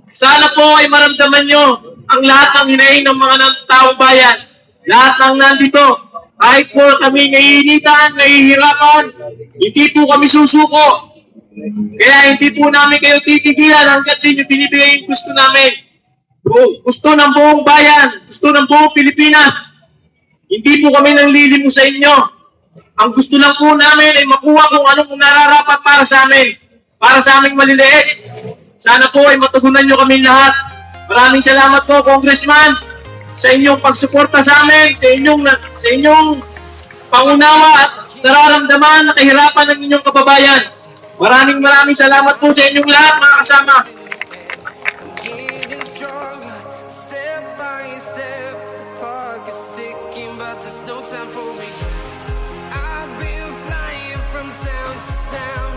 Sana po ay maramdaman nyo ang lahat ng hinaing ng mga taong bayan. Lahat ng nandito, kahit po kami naiinitan, nahihirapan, hindi po kami susuko. Kaya hindi po namin kayo titigilan hanggat din yung binibigay yung gusto namin. Gusto ng buong bayan, gusto ng buong Pilipinas. Hindi po kami nanglilimo sa inyo. Ang gusto lang po namin ay makuha kung anong nararapat para sa amin. Para sa aming maliliit. Sana po ay matugunan nyo kami lahat. Maraming salamat po, Congressman, sa inyong pagsuporta sa amin, sa inyong pangunawa at nararamdaman na kahirapan ng inyong kababayan. Maraming salamat po sa inyong lahat, mga kasama. Getting stronger, step by step. The clock is ticking, but there's no time for regrets. I've been flying from town to town,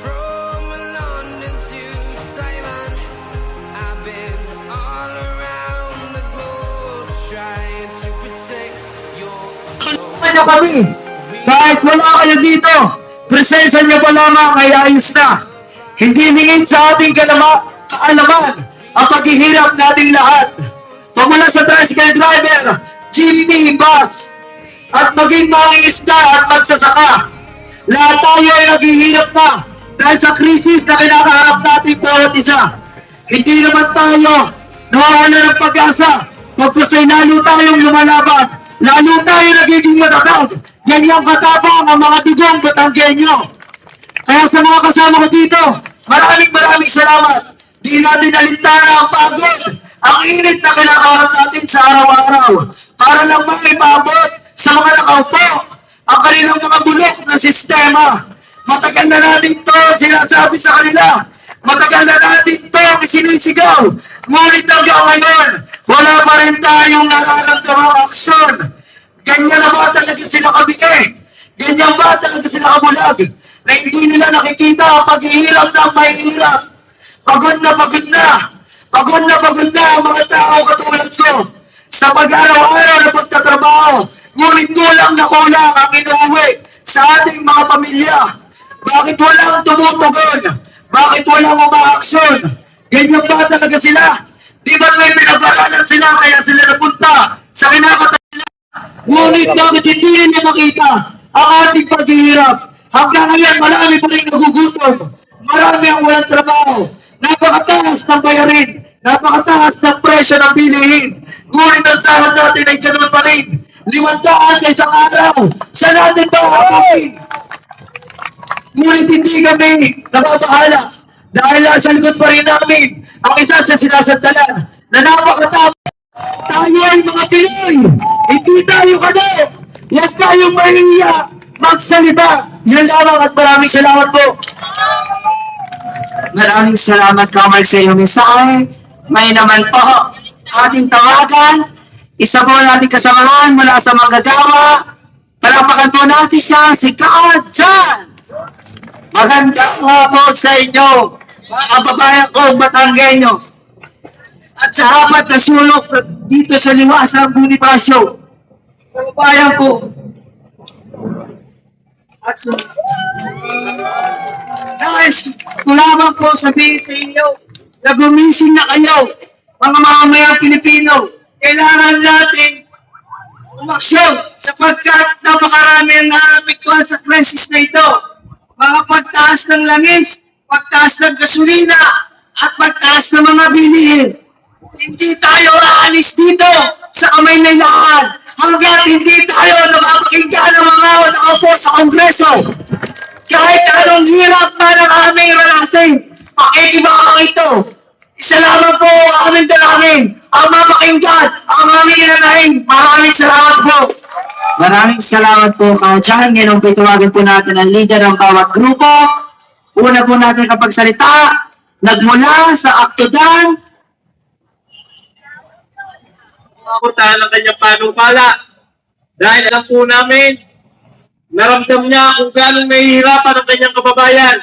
from London to Taiwan. I've been all around the globe, trying to protect your soul. Ano kami? Kahit wala kayo dito, presensya niyo pa lamang ay ayos na. Hindi hingin sa ating kaalaman ang paghihirap nating lahat. Pamula sa tricycle driver, jeepney, bus, at maging mangingisda at magsasaka. Lahat tayo ay naghihirap na dahil sa krisis na kinakaharap natin bawat isa. Hindi naman tayo nawawala ng pag-asa. Pagpasay lalo tayong lumalaban, lalo tayo nagiging matatag. Ganyang katapang ang mga digong Batanggenyo. Kaya sa mga kasama ko dito, maraming salamat. Di natin alintana ang pagod, ang init na kinakaharap natin sa araw-araw. Para lang maipabot sa mga nakaupo ang kanilang mga bulok na sistema. Matagal na natin ito sinasabi sa kanila. Matagal na natin ito isinisigaw. Ngunit hanggang ngayon, wala pa rin tayong nararamdamang aksyon. Ganyan na ba talaga sila kabigay? Ganyan ba talaga sila kabulag? Na hindi nila nakikita ang paghihirap ng mahihirap. Pagod na ang mga tao katulad ko sa pag-araw-araw na pagtatrabaho. Ngunit kulang ang inuuwi sa ating mga pamilya. Bakit walang tumutugon? Bakit walang umaaksyon? Ganyan ba talaga sila? Di ba may pinag-aralan sila kaya sila napunta sa kinakatalan? Ngunit bakit hindi nila makita ang ating paghihirap? Hanggang ngayon marami pa rin nagugutom. Marami ang walang trabaho. Napakataas ng bayarin. Napakataas ng presyo ng bilihin. Ngunit ang sahod natin ay ganoon pa rin. 500 sa isang araw. Saan natin ba hapukin? Ngunit hindi kami napapahala. Dahil sa likod pa rin namin ang isa sa sinasandalan na napakatapos. Tayo ay mga Pinoy. Hindi tayo kano. Huwag tayong mahihiya. Magsalita. Yan lamang at maraming salamat po. Maraming salamat, Kamark, sa iyong mensahe. May naman po ating tawagan. Isa po natin kasamahan mula sa manggagawa. Palapakan po natin siya, si Carl John. Magandang hapon sa inyo, mga kababayan ko, Batanggenyo. At sa apat na sulok dito sa liwasang Bonifacio. Kababayan ko. At sa guys, lamang po sabihin sa inyo na gumising na kayo, mga mamamayang Pilipino. Kailangan natin umaksyon sapagkat napakarami ang naapektuhan sa krisis na ito. Mga pagtaas ng langis, pagtaas ng gasolina, at pagtaas ng mga bilihin. Hindi tayo aalis dito sa kamay na lahat hanggat hindi tayo napapakinggan ng mga nakaupo sa Kongreso. Kahit anong hirap pa ng aming ranasin, pakikibakang ito. Isa lamang po ang aming dalangin, ang mapakinggan, ang aming inanahin. Maraming salamat po. Maraming salamat po, Carl John. Ngayon po ituwagin po natin ang leader ng bawat grupo. Una po natin kapag salita, nagmula sa Aktudan. Mapuntahan ng kanyang panukala. Dahil alam po namin, naramdam niya kung gano'ng nahihirapan ang kanyang kababayan.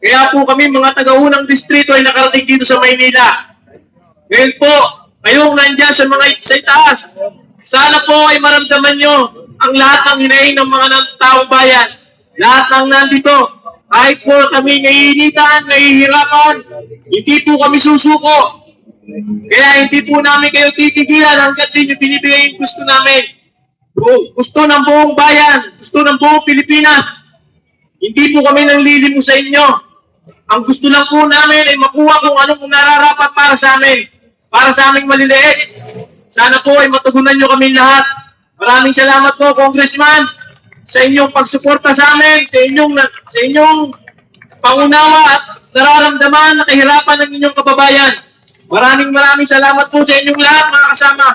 Kaya po kami mga taga-unang distrito ay nakarating dito sa Maynila. Ngayon po, kayong nandyan sa mga sa itaas, sana po ay maramdaman nyo ang lahat ng hinaing ng mga taong bayan. Lahat ng nandito, kahit po kami naiinitan, nahihirapan, hindi po kami susuko. Kaya hindi po namin kayo titigilan hanggat di nyo binibigay yung gusto namin. Gusto ng buong bayan, gusto ng buong Pilipinas. Hindi po kami nanglilimo sa inyo. Ang gusto lang po namin ay makuha kung anong nararapat para sa amin. Para sa aming maliliit. Sana po ay matugunan nyo kami lahat. Maraming salamat po, Congressman, sa inyong pagsuporta sa amin, sa inyong pangunawa at nararamdaman na kahirapan ng inyong kababayan. Maraming salamat po sa inyong lahat, mga kasama.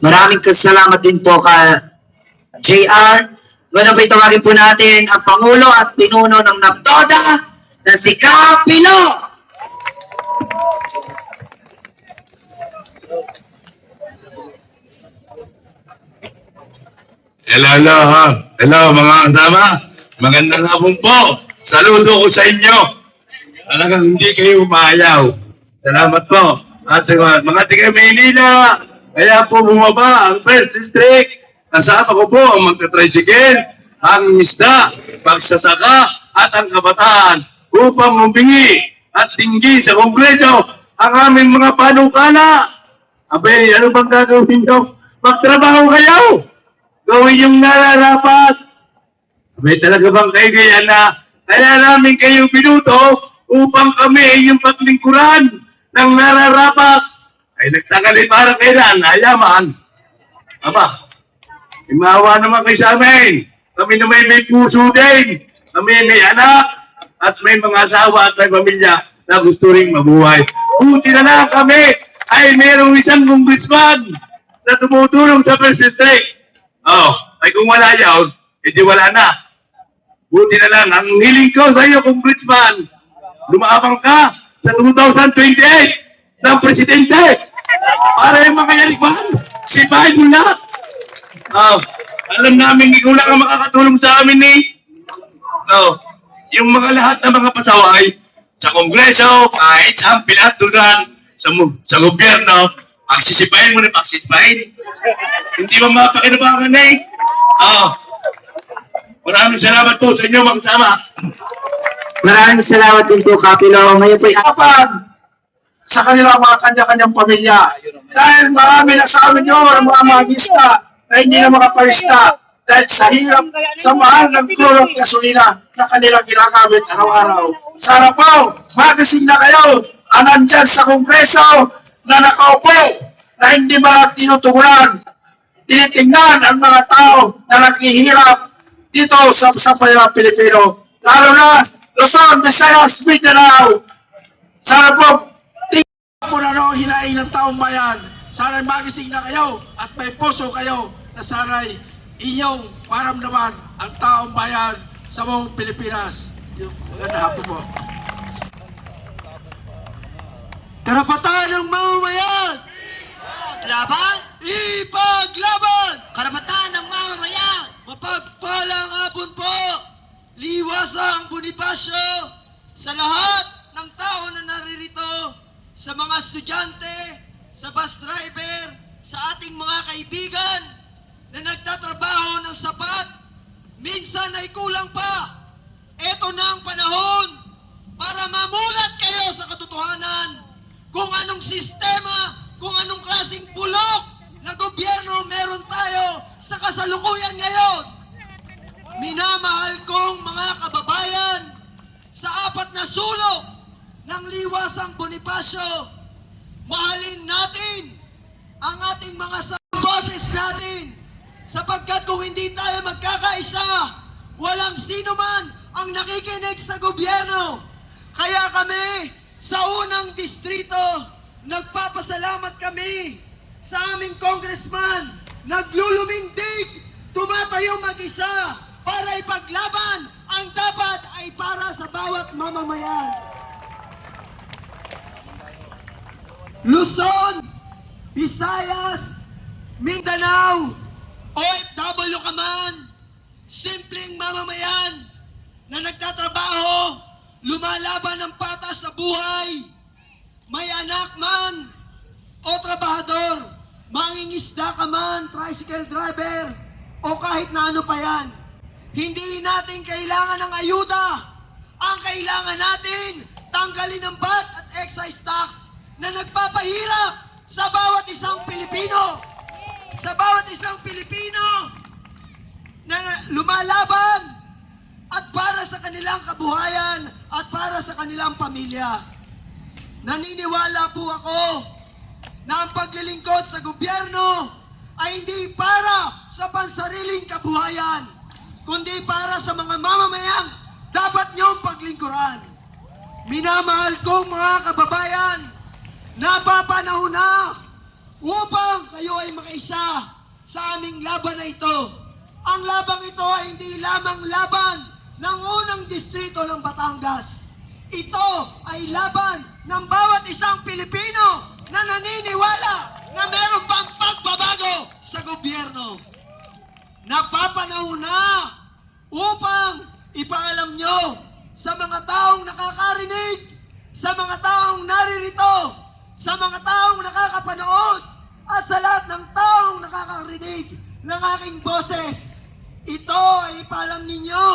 Maraming salamat din po ka JR. Ngayon po itawagin po natin ang Pangulo at Pinuno ng NAPTODA na si Kapilo. Hello mga kasama. Magandang hapon po. Saludo ko sa inyo. Talagang hindi kayo umayaw. Salamat po. At mga tiga Maynila, kaya po bumaba ang First District. Kasama ko po ang magta-tricycle, ang isda, pagsasaka at ang kabataan upang humingi at tinggi sa Kongreso ang aming mga panukala. Abay, ano bang gagawin nyo? Magtrabaho kayo! Gawin yung nararapat. May talaga bang kayo kaya na kaya namin kayo binuto upang kami ay yung paglingkuran ng nararapat. Ay nagtagal para kailan, ayaman. Aba, imawa naman kayo sa amin. Kami na may puso din. Kami may anak at may mga asawa at may pamilya na gusto rin mabuhay. Buti na lang kami ay mayroong isang congressman na tumutulong sa First District. Oh, ay kung wala yun, edi wala na. Buti na lang, ang hiling ko sa iyo, Congressman, lumabang ka sa 2028 ng Presidente para yung mga yalikman, sipahin mo na. Oh, alam namin, ikaw lang ang makakatulong sa amin ni. Oh, yung mga lahat ng mga pasaway sa Kongreso, kahit sa pinaturan, sa gobyerno, pagsisipahin mo na pagsisipahin. Hindi ba mapakinabangan eh? Oh. Maraming salamat po sa inyo, mga kasama. Maraming salamat din po, Kapilo. Ngayon po Kapag sa kanilang mga kanya-kanyang pamilya. Dahil marami na sa amin yun, ang mga magista na hindi na makapalista dahil sa hirap, sa mahal ng tulong gasolina na kanilang ginagamit araw-araw. Sana po, magising na kayo ang nandyan sa Kongreso na nakaupo na hindi mga tinutugunan. Tinitingnan ang mga tao na naghihirap dito sa payang Pilipino. Lalo na Luzon, Visayas, Mindanao. Sana po, tingnan po na hinaing ng taong bayan. Sana'y magising na kayo at may puso kayo na sana'y inyong maramdaman ang taong bayan sa buong Pilipinas. Yung maganda hapon po. Karapatan ng mamamayan! Ipaglaban! Ipaglaban! Karapatan ng mamamayan! Mapagpalang hapon po! Liwasang Bonifacio sa lahat ng tao na naririto, sa mga estudyante, sa bus driver, sa ating mga kaibigan na nagtatrabaho ng sapat, minsan ay kulang pa. Ito na ang panahon para mamulat kayo sa katotohanan kung anong sistema, kung anong klaseng bulok na gobyerno meron tayo sa kasalukuyan ngayon. Minamahal kong mga kababayan, sa apat na sulok ng liwasang Bonifacio, mahalin natin ang ating mga boses natin, sapagkat kung hindi tayo magkakaisa, walang sino man ang nakikinig sa gobyerno. Kaya kami, sa unang distrito, nagpapasalamat kami sa aming congressman, naglulumindig, tumatayo mag-isa para ipaglaban ang dapat ay para sa bawat mamamayan. Luzon, Visayas, Mindanao, OFW ka man, simpleng mamamayan na nagtatrabaho, lumalaban ng patas sa buhay, may anak man o trabahador, mangingisda ka man, tricycle driver, o kahit na ano pa yan. Hindi natin kailangan ng ayuda. Ang kailangan natin, tanggalin ang VAT at excise tax na nagpapahirap sa bawat isang Pilipino. Sa bawat isang Pilipino na lumalaban at para sa kanilang kabuhayan at para sa kanilang pamilya. Naniniwala po ako na ang paglilingkod sa gobyerno ay hindi para sa pansariling kabuhayan, kundi para sa mga mamamayang dapat niyong paglingkuran. Minamahal kong mga kababayan, napapanahon na upang kayo ay makaisa sa aming laban na ito. Ang labang ito ay hindi lamang laban ng unang distrito ng Batangas. Ito ay laban ng bawat isang Pilipino na naniniwala na meron pang pagbabago sa gobyerno. Napapanahon na upang ipaalam nyo sa mga taong nakakarinig, sa mga taong naririto, sa mga taong nakakapanood, at sa lahat ng taong nakakarinig ng aking boses. Ito ay ipaalam ninyo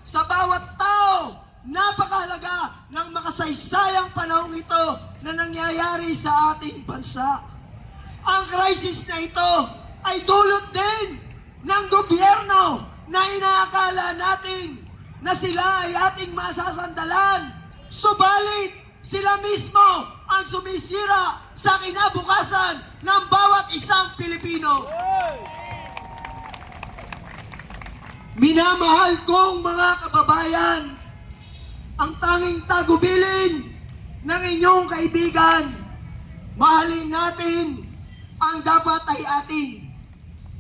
sa bawat tao, napakahalaga ng makasaysayang panahong ito na nangyayari sa ating bansa. Ang crisis na ito ay dulot din ng gobyerno na inaakala natin na sila ay ating masasandalan. Subalit, sila mismo ang sumisira sa kinabukasan ng bawat isang Pilipino. Minamahal kong mga kababayan, ang tanging tagubilin ng inyong kaibigan, mahalin natin ang dapat ay atin.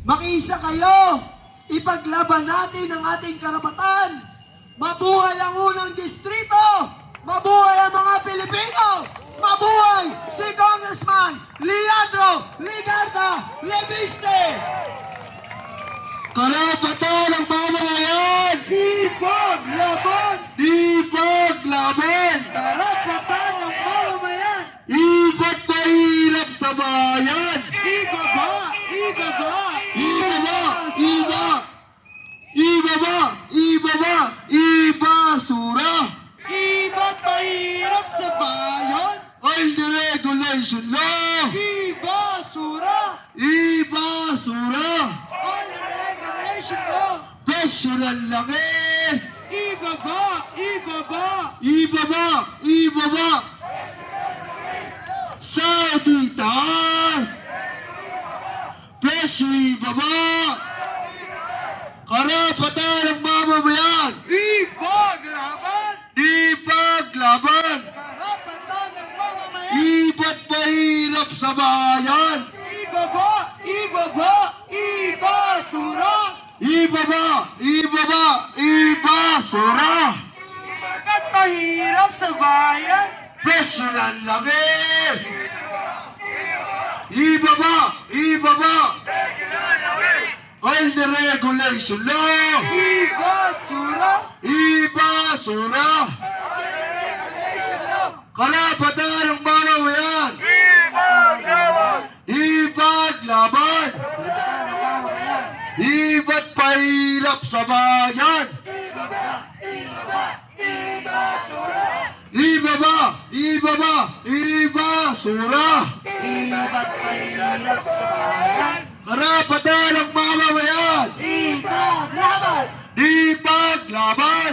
Makiisa kayo, ipaglaban natin ang ating karapatan. Mabuhay ang unang distrito! Mabuhay ang mga Pilipino! Mabuhay si Congressman Leandro Ligarda Leviste! Karapatan ng mamamayan! Ipaglaban! Ipaglaban! Karapatan ng mamamayan! Iba't mahirap sa bayan! Ibaba! Ibaba! Ibaba! Ibaba! Ibasura! Iba't mahirap sa bayan! All the regulation law! Ibasura! Ibasura! All regulation law! Personal langis! Ibaba! Ibaba! Ibaba! Saudi taas! Presyo ibaba! Karapatan ng mamamayan! Ipaglaban! Ipaglaban! Karapatan ng mamamayan! Iba't mahirap sa bayan! Ibaba! Ibaba! Ibasura! Ibasura! Bakit mahirap sa bayan? Personal langis! Ibaba! All the regulation law! Ibasura! Ibasura! All regulation law! Karapatan ng mamamayan! Ipaglaban! Iba't pahirap sa bayan! Ibasura! Iba't mahirap sa bayan! Karapatan ng mamamayan! Ipaglaban! Ipaglaban!